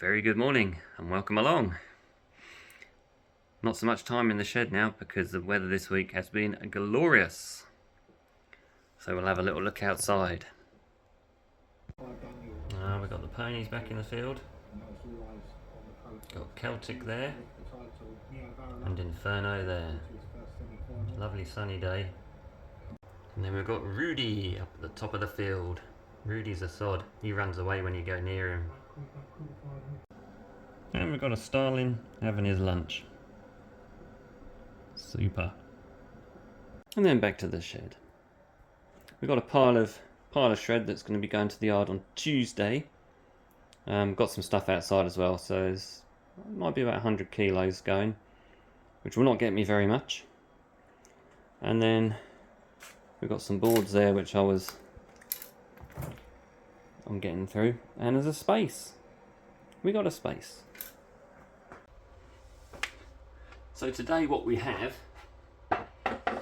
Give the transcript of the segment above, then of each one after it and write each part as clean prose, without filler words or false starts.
very good morning and welcome along. Not so much time in the shed now because the weather this week has been glorious. So we'll have a little look outside. We've got the ponies back in the field. Got Celtic there and Inferno there. Lovely sunny day. And then we've got Rudy up at the top of the field. Rudy's a sod. He runs away when you go near him. And we've got a starling having his lunch. Super. And then back to the shed. We've got a pile of shred that's going to be going to the yard on Tuesday. Got some stuff outside as well, so it might be about 100 kilos going, which will not get me very much. And then we've got some boards there which I'm getting through, and there's a space. We got a space. So today what we have,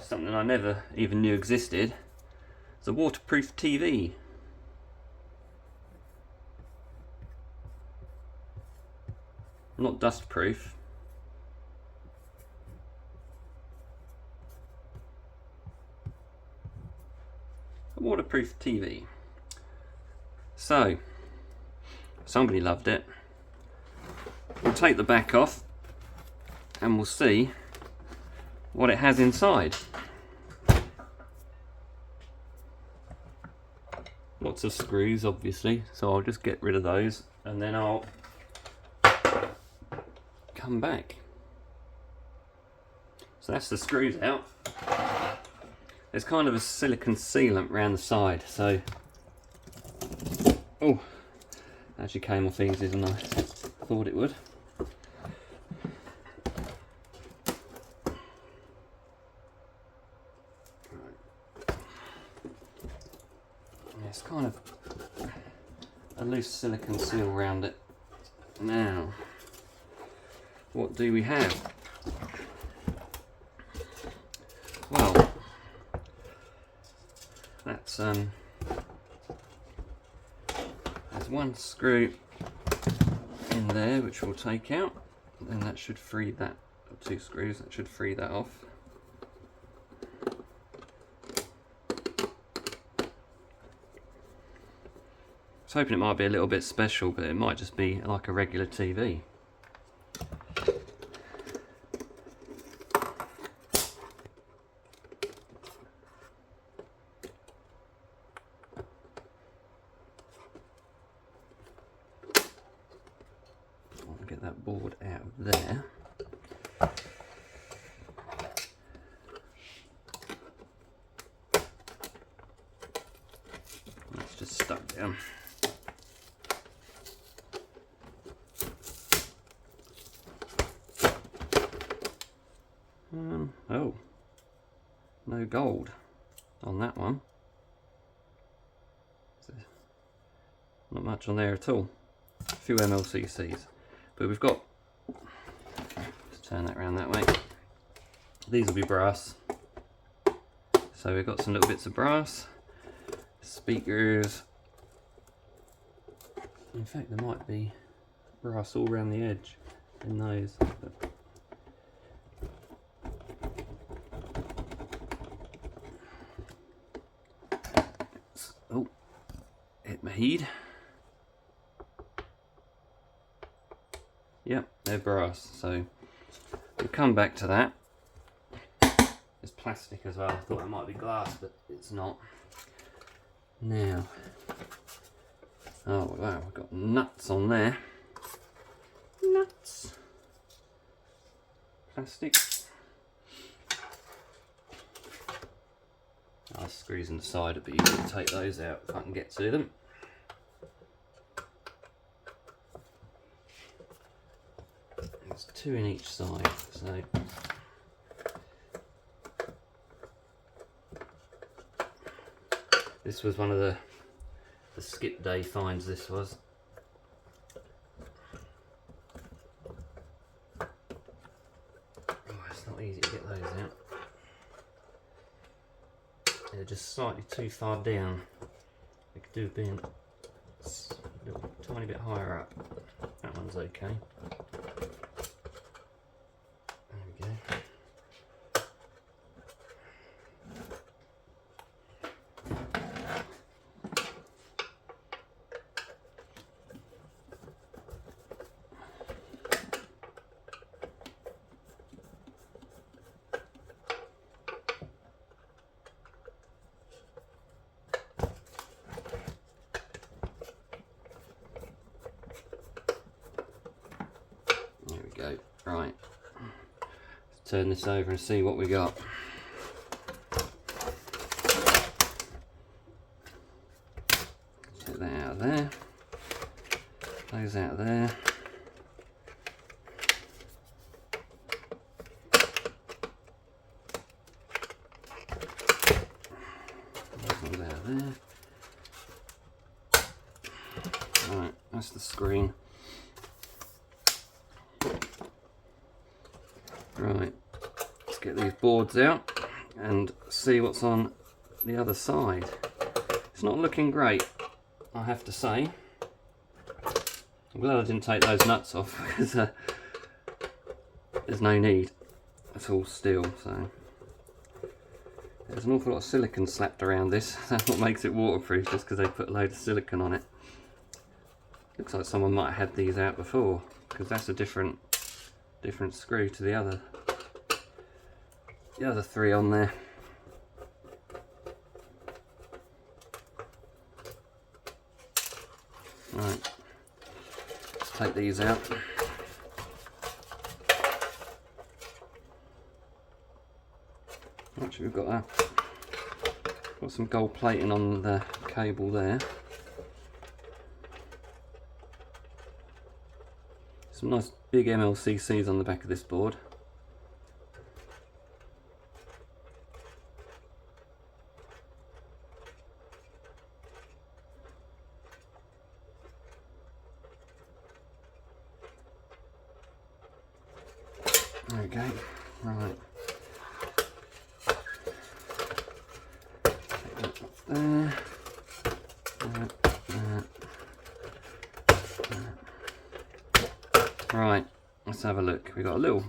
something I never even knew existed, is a waterproof TV. Not dust proof. A waterproof TV. So, somebody loved it. We'll take the back off and we'll see what it has inside. Lots of screws obviously, so I'll just get rid of those and then I'll come back. So that's the screws out. There's kind of a silicone sealant around the side, so oh, actually came off easy than I thought it would. It's kind of a loose silicone seal around it. Now, what do we have? Well, that's there's one screw in there which we'll take out, and that should free that, or two screws, that should free that off. I was hoping it might be a little bit special, but it might just be like a regular TV. I'll get that board out of there. That's just stuck down. Oh, no gold on that one. Not much on there at all. A few MLCCs, but we've got, let's turn that around that way. These will be brass. So we've got some little bits of brass, speakers. In fact, there might be brass all around the edge in those. But oh, hit my head. Yep, they're brass, so we'll come back to that. There's plastic as well. I thought it might be glass, but it's not. Now, oh wow, we've got nuts on there. Nuts. Plastic. Screws in the side, it'd be easy to take those out if I can get to them. There's two in each side, so this was one of the skip day finds. This was. Oh, it's not easy to get those out. They're just slightly too far down. They could do being A little tiny bit higher up. That one's okay. There we go. Go. Right, let's turn this over and see what we got. Take that out of there, those out of there. Those out of there. Right, that's the screen. Right, let's get these boards out and see what's on the other side. It's not looking great, I have to say. I'm glad I didn't take those nuts off because there's no need. It's all steel, so there's an awful lot of silicone slapped around this. That's what makes it waterproof, just because they put a load of silicone on it. Looks like someone might have had these out before, because that's a different screw to the other three on there. Right, let's take these out. Actually, we've got some gold plating on the cable there. Some nice big MLCCs on the back of this board. There we go. Right. Take that off there. Right, let's have a look. We've got a little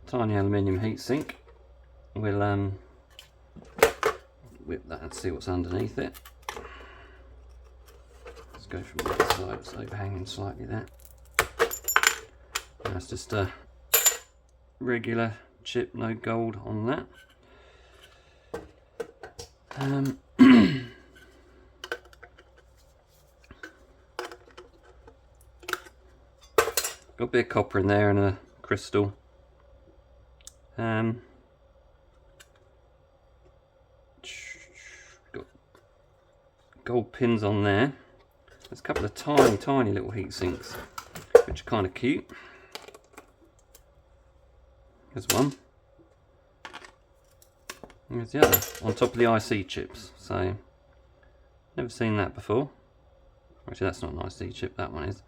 tiny aluminium heatsink. We'll whip that and see what's underneath it. Let's go from the other side. It's overhanging slightly there. That's just a regular chip, no gold on that. Got a bit of copper in there and a crystal. Got gold pins on there. There's a couple of tiny little heat sinks, which are kind of cute. There's one. And there's the other, on top of the IC chips. So, never seen that before. Actually, that's not an IC chip, that one is.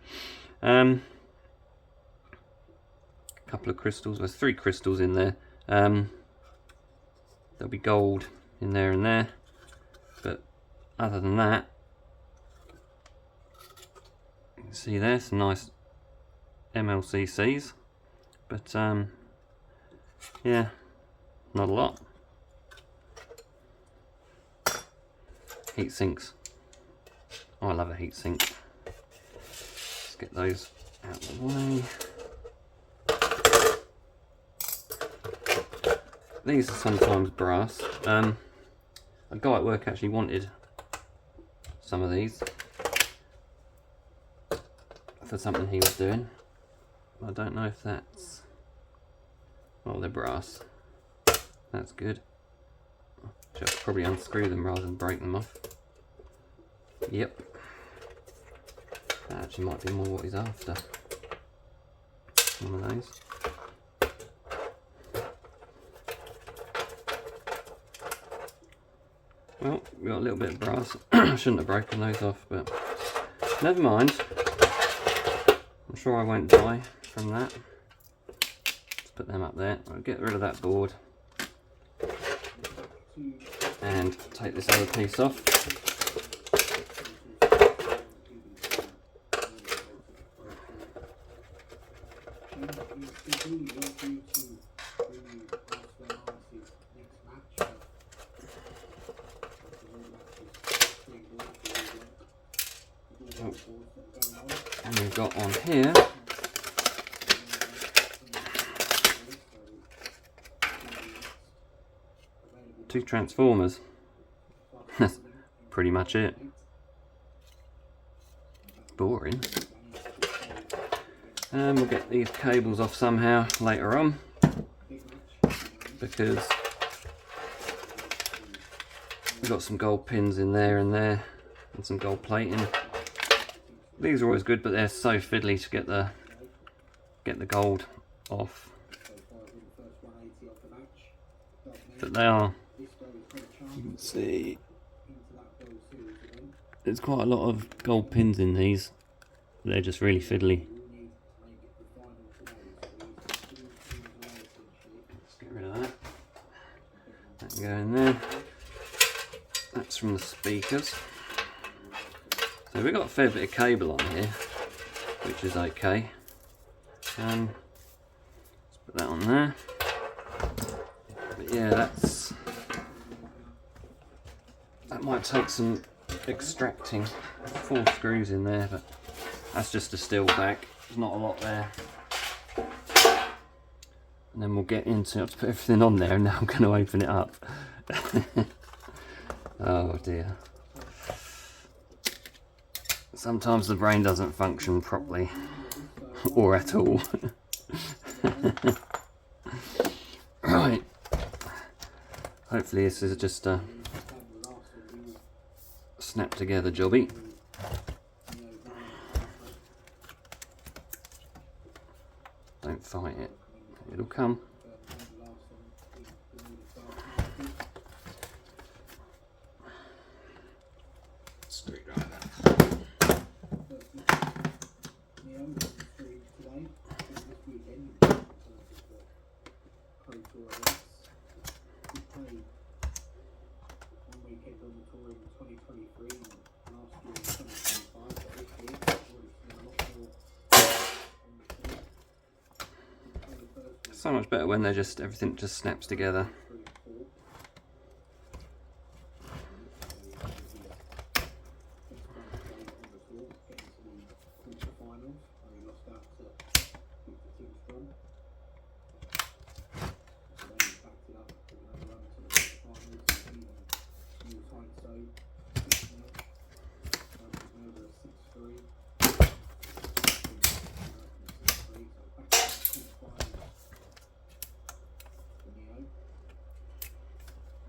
Couple of crystals. There's 3 crystals in there. There'll be gold in there and there, but other than that, you can see there's some nice MLCCs, but yeah, not a lot. Heat sinks. Oh, I love a heat sink. Let's get those out of the way. These are sometimes brass. A guy at work actually wanted some of these for something he was doing. I don't know if that's... well, they're brass. That's good. Should probably unscrew them rather than break them off. Yep. That actually might be more what he's after. One of those. Well, we got a little bit of brass. I shouldn't have broken those off, but never mind. I'm sure I won't die from that. Let's put them up there. I'll get rid of that board and take this other piece off. And we've got on here two transformers. That's pretty much it. Boring. And we'll get these cables off somehow later on, because we've got some gold pins in there and there, and some gold plating. These are always good, but they're so fiddly to get the gold off. But they are. You can see there's quite a lot of gold pins in these. They're just really fiddly. Let's get rid of that. That can go in there. That's from the speakers. So we've got a fair bit of cable on here, which is okay. Let's put that on there. But yeah, that might take some extracting. 4 screws in there, but that's just a steel back. There's not a lot there. And then we'll get into it. To put everything on there, and now I'm going to open it up. Oh dear. Sometimes the brain doesn't function properly, or at all. Right. Hopefully this is just a snap together jobby. Don't fight it. It'll come. So much better when everything just snaps together.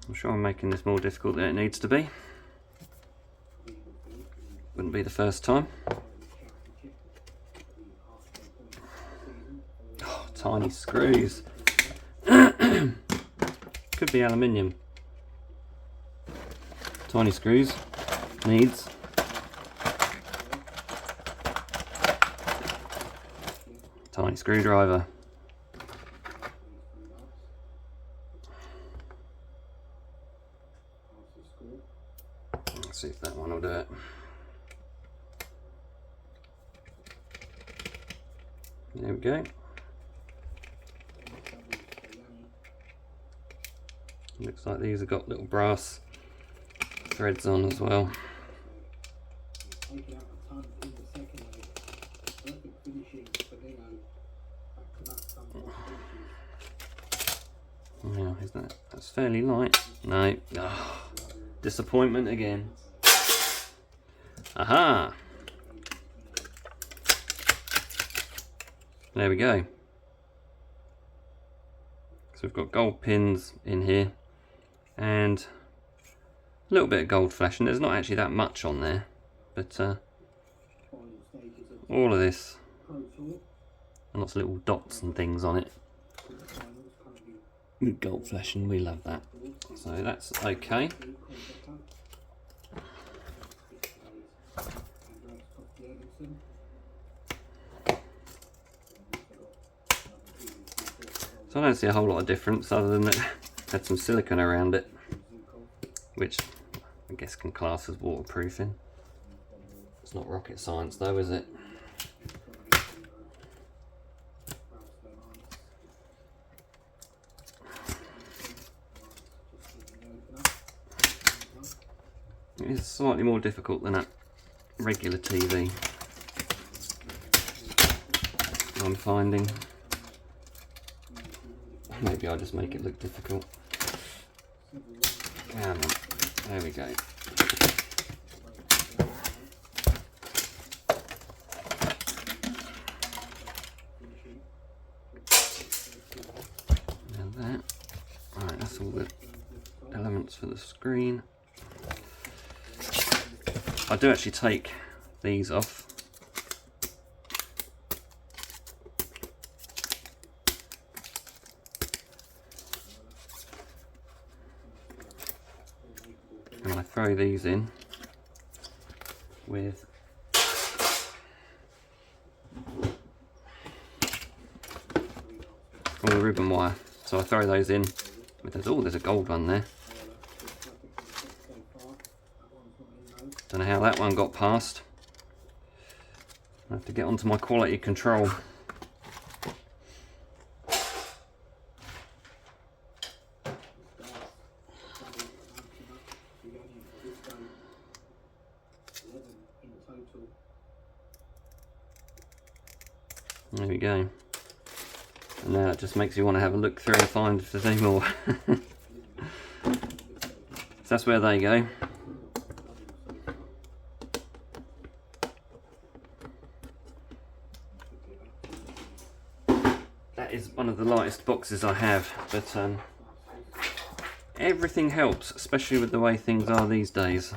I'm sure I'm making this more difficult than it needs to be. Wouldn't be the first time. Oh, tiny screws. Could be aluminium. Tiny screws. Needs. Tiny screwdriver. Let's see if that one will do it. There we go. Looks like these have got little brass threads on as well. Yeah, isn't it? That's fairly light. No. Oh, disappointment again. Aha! There we go. So we've got gold pins in here and a little bit of gold flashing. There's not actually that much on there, but all of this and lots of little dots and things on it. With gold flashing, we love that. So that's okay. So I don't see a whole lot of difference other than that it had some silicone around it, which I guess can class as waterproofing. It's not rocket science though, is it? It is slightly more difficult than that regular TV. I'm finding. Maybe I'll just make it look difficult. Come on. There we go. And that. Right, that's all the elements for the screen. I do actually take these off. And I throw these in with all the ribbon wire. So I throw those in with those. Oh, there's a gold one there. Don't know how that one got past. I have to get onto my quality control. There we go. And now it just makes you want to have a look through and find if there's any more. So that's where they go. That is one of the lightest boxes I have, but everything helps, especially with the way things are these days.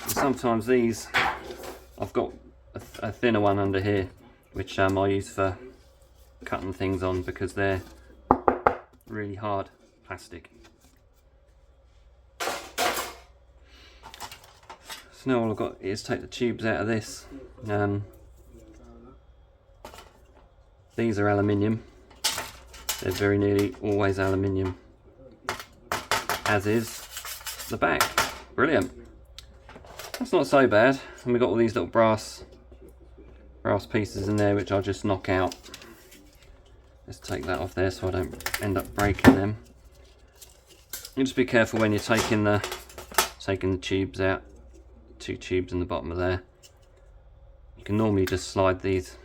Sometimes these, I've got a thinner one under here, which I use for cutting things on because they're really hard plastic. So now all I've got is take the tubes out of this. These are aluminium. They're very nearly always aluminium, as is the back. Brilliant. That's not so bad. And we've got all these little brass pieces in there which I'll just knock out. Let's take that off there so I don't end up breaking them. You just be careful when you're taking the tubes out. 2 tubes in the bottom of there. You can normally just slide these.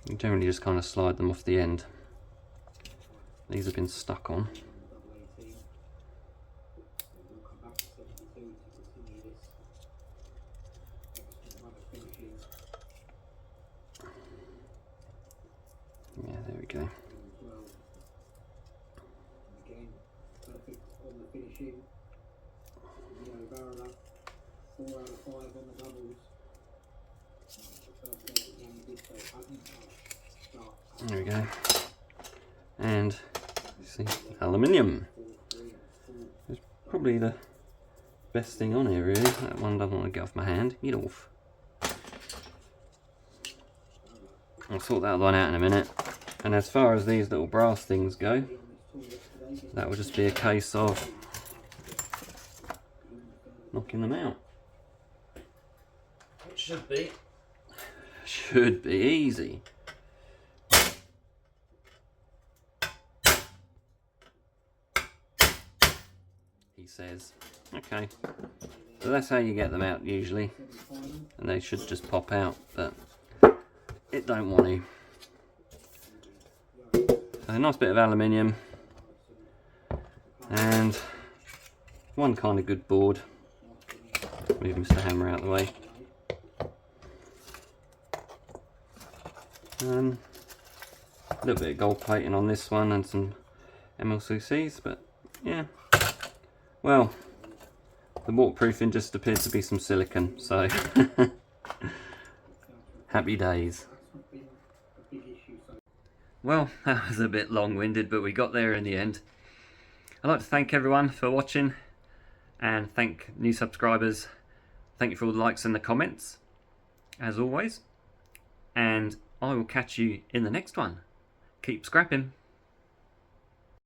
You generally just kind of slide them off the end. These have been stuck on. Yeah, there we go. There we go. And you see, aluminium. It's probably the best thing on here, really. That one doesn't want to get off my hand. Get off. I'll sort that one out in a minute. And as far as these little brass things go, that will just be a case of knocking them out. It should be easy. He says. Okay. So that's how you get them out usually. And they should just pop out, but it don't want to. So a nice bit of aluminium and one kind of good board. Move Mr. Hammer out of the way. A little bit of gold plating on this one and some MLCCs, but yeah. Well, the waterproofing just appears to be some silicone, so happy days. Well, that was a bit long-winded, but we got there in the end. I'd like to thank everyone for watching and thank new subscribers. Thank you for all the likes and the comments, as always. And I will catch you in the next one. Keep scrapping.